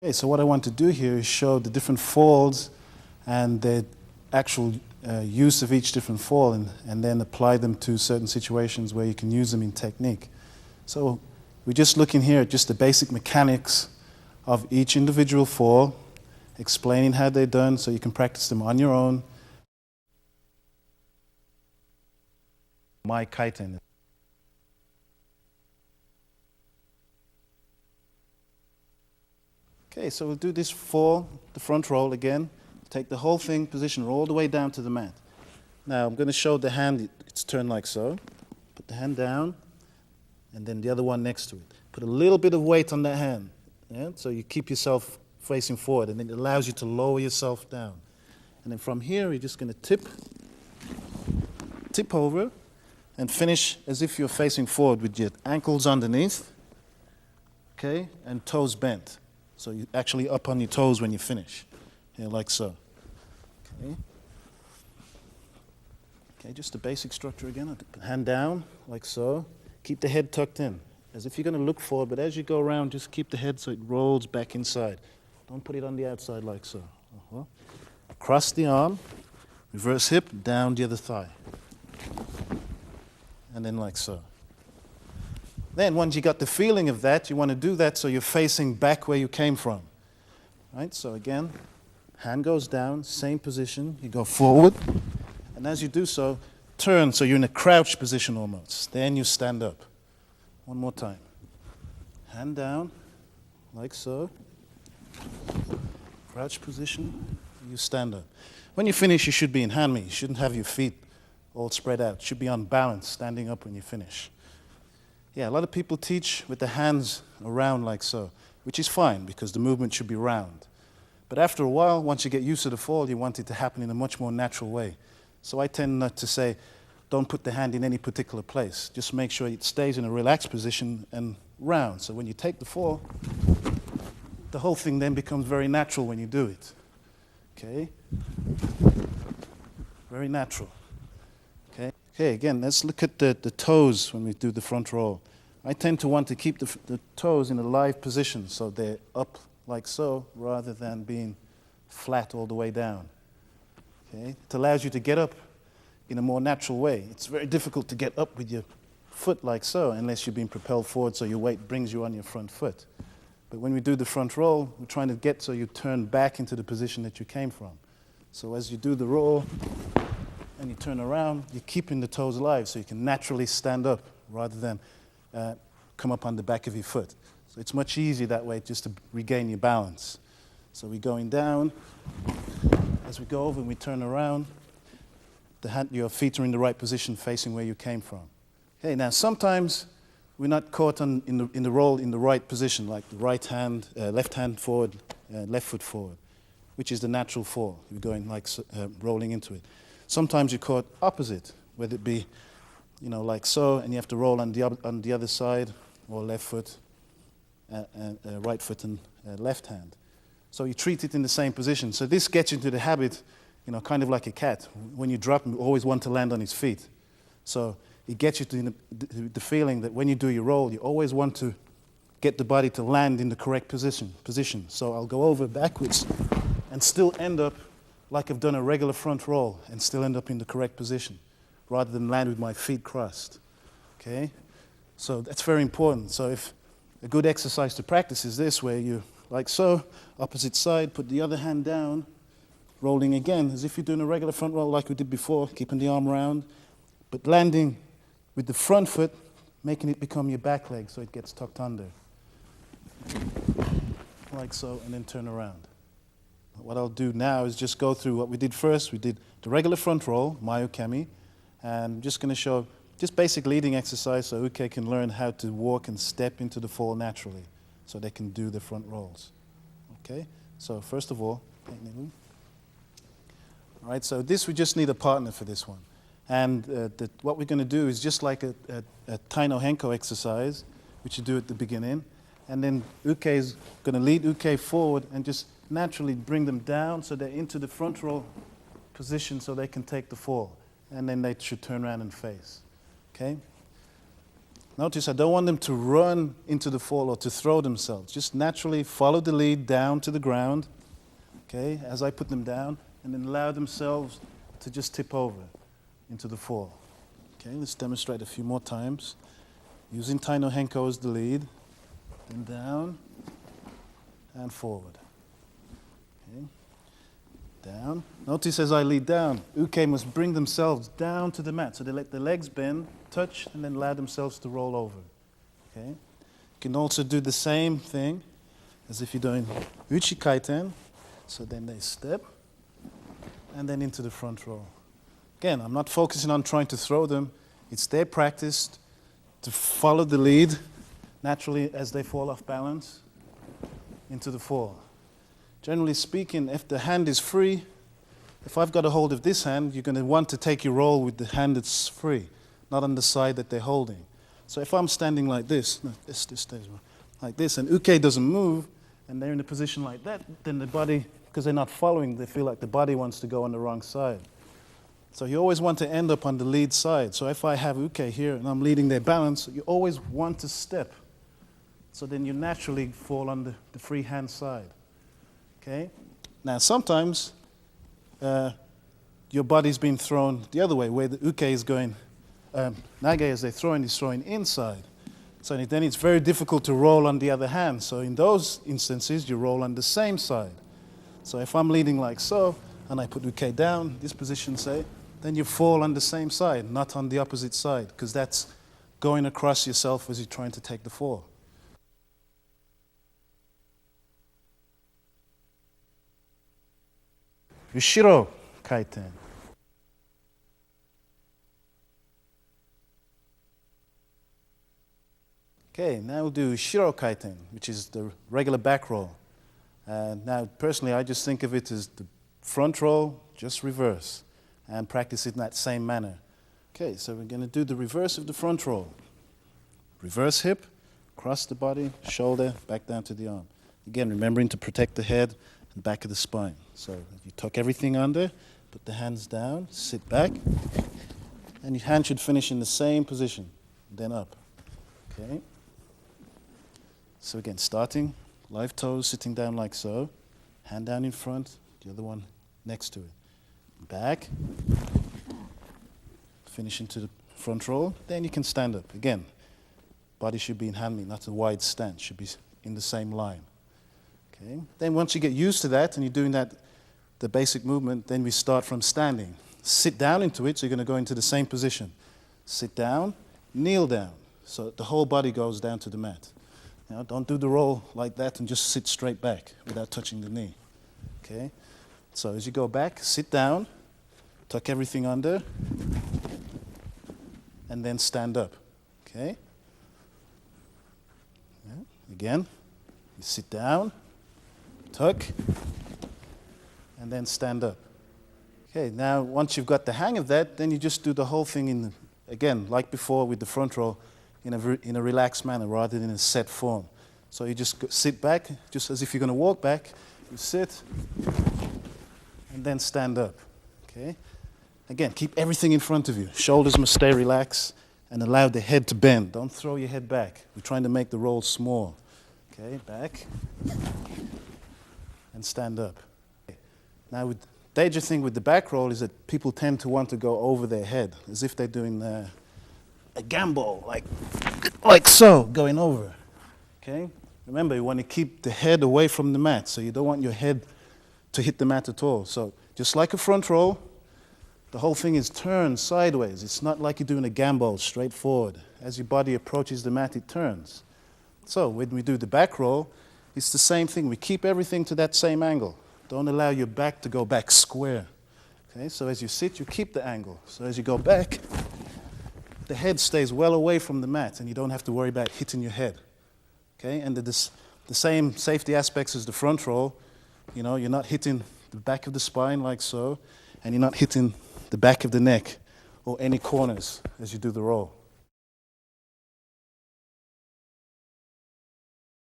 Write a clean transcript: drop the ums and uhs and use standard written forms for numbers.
Okay, so what I want to do here is show the different falls and the actual use of each different fall, and then apply them to certain situations where you can use them in technique. So we're just looking here at just the basic mechanics of each individual fall, explaining how they're done so you can practice them on your own. My kaiten. Okay, so we'll do this fall, the front roll again. Take the whole thing, position all the way down to the mat. Now I'm going to show the hand, it's turned like so. Put the hand down, and then the other one next to it. Put a little bit of weight on that hand, yeah? So you keep yourself facing forward, and it allows you to lower yourself down. And then from here, you're just going to tip over, and finish as if you're facing forward with your ankles underneath, okay, and toes bent. So you're actually up on your toes when you finish, yeah, like so. Okay. Okay, just the basic structure again. Hand down, like so. Keep the head tucked in, as if you're going to look forward, but as you go around, just keep the head so it rolls back inside. Don't put it on the outside like so. Across the arm, reverse hip, down the other thigh. And then like so. Then once you got the feeling of that, you want to do that so you're facing back where you came from. Right? So again, hand goes down, same position, you go forward, and as you do so, turn so you're in a crouch position almost. Then you stand up. One more time. Hand down, like so. Crouch position, you stand up. When you finish, you should be in hand meet. You shouldn't have your feet all spread out. You should be on balance, standing up when you finish. Yeah, a lot of people teach with the hands around like so, which is fine because the movement should be round. But after a while, once you get used to the fall, you want it to happen in a much more natural way. So I tend not to say, don't put the hand in any particular place. Just make sure it stays in a relaxed position and round. So when you take the fall, the whole thing then becomes very natural when you do it. Okay? Very natural. Okay, again, let's look at the toes when we do the front roll. I tend to want to keep the toes in a live position so they're up like so rather than being flat all the way down. Okay? It allows you to get up in a more natural way. It's very difficult to get up with your foot like so unless you're being propelled forward so your weight brings you on your front foot. But when we do the front roll, we're trying to get so you turn back into the position that you came from. So as you do the roll, and you turn around, you're keeping the toes alive so you can naturally stand up rather than come up on the back of your foot. So it's much easier that way just to regain your balance. So we're going down. As we go over and we turn around, your feet are in the right position facing where you came from. Okay, now sometimes we're not caught in the roll in the right position, like the right hand, left hand forward, left foot forward, which is the natural fall. You're going like rolling into it. Sometimes you're caught opposite, whether it be, like so, and you have to roll on the other side, or left foot, right foot, and left hand. So you treat it in the same position. So this gets you into the habit, kind of like a cat. When you drop him, you always want to land on his feet. So it gets you to the feeling that when you do your roll, you always want to get the body to land in the correct position. So I'll go over backwards and still end up like I've done a regular front roll and still end up in the correct position rather than land with my feet crossed. Okay? So that's very important. So if a good exercise to practice is this, where you, like so, opposite side, put the other hand down, rolling again, as if you're doing a regular front roll like we did before, keeping the arm round, but landing with the front foot, making it become your back leg so it gets tucked under. Like so, and then turn around. What I'll do now is just go through what we did first. We did the regular front roll, my Ukemi, and I'm just going to show just basic leading exercise so Uke can learn how to walk and step into the fall naturally so they can do the front rolls. Okay, so first of all, all right, so we just need a partner for this one. And what we're going to do is just like a Taino Henko exercise, which you do at the beginning, and then Uke is going to lead Uke forward and just naturally bring them down so they're into the front roll position so they can take the fall. And then they should turn around and face. Okay? Notice I don't want them to run into the fall or to throw themselves. Just naturally follow the lead down to the ground, okay, as I put them down, and then allow themselves to just tip over into the fall. Okay, let's demonstrate a few more times. Using Tai no Henko as the lead, then down and forward. Okay. Down. Notice as I lead down, Uke must bring themselves down to the mat. So they let the legs bend, touch, and then allow themselves to roll over. Okay. You can also do the same thing as if you're doing Uchi Kaiten. So then they step, and then into the front roll. Again, I'm not focusing on trying to throw them. It's their practice to follow the lead naturally as they fall off balance into the fall. Generally speaking, if the hand is free, if I've got a hold of this hand, you're going to want to take your roll with the hand that's free, not on the side that they're holding. So if I'm standing like this, this stays like this, and Uke doesn't move, and they're in a position like that, then the body, because they're not following, they feel like the body wants to go on the wrong side. So you always want to end up on the lead side. So if I have Uke here and I'm leading their balance, you always want to step. So then you naturally fall on the free hand side. Okay? Now sometimes your body's been thrown the other way, where the Uke is going, Nage as they're throwing is throwing inside. So then it's very difficult to roll on the other hand. So in those instances, you roll on the same side. So if I'm leading like so, and I put Uke down, this position say, then you fall on the same side, not on the opposite side, because that's going across yourself as you're trying to take the fall. Ushiro Kaiten. Okay, now we'll do Ushiro Kaiten, which is the regular back roll. Now, personally, I just think of it as the front roll, just reverse, and practice it in that same manner. Okay, so we're going to do the reverse of the front roll. Reverse hip, cross the body, shoulder, back down to the arm. Again, remembering to protect the head and back of the spine. So you tuck everything under, put the hands down, sit back, and your hand should finish in the same position, then up. Okay. So again, starting, live toes, sitting down like so, hand down in front, the other one next to it. Back, finish into the front roll, then you can stand up. Again, body should be in hand meet, not a wide stance, should be in the same line. Okay. Then once you get used to that and you're doing that, the basic movement, then we start from standing. Sit down into it, so you're going to go into the same position. Sit down, kneel down, so the whole body goes down to the mat. You know, don't do the roll like that and just sit straight back without touching the knee. Okay? So as you go back, sit down, tuck everything under, and then stand up. Okay? Yeah. Again, you sit down, tuck, and then stand up. Okay, now once you've got the hang of that, then you just do the whole thing again, like before with the front roll, in a relaxed manner rather than in a set form. So you just sit back, just as if you're going to walk back. You sit, and then stand up. Okay? Again, keep everything in front of you. Shoulders must stay relaxed, and allow the head to bend. Don't throw your head back. We're trying to make the roll small. Okay, back, and stand up. Okay. Now, the danger thing with the back roll is that people tend to want to go over their head, as if they're doing a gambol, like so, going over. Okay? Remember, you want to keep the head away from the mat, so you don't want your head to hit the mat at all. So just like a front roll, the whole thing is turned sideways. It's not like you're doing a gambol straight forward. As your body approaches the mat, it turns. So when we do the back roll, it's the same thing. We keep everything to that same angle. Don't allow your back to go back square. Okay? So as you sit, you keep the angle. So as you go back, the head stays well away from the mat, and you don't have to worry about hitting your head. Okay? And the same safety aspects as the front roll. You know, you're not hitting the back of the spine like so, and you're not hitting the back of the neck or any corners as you do the roll.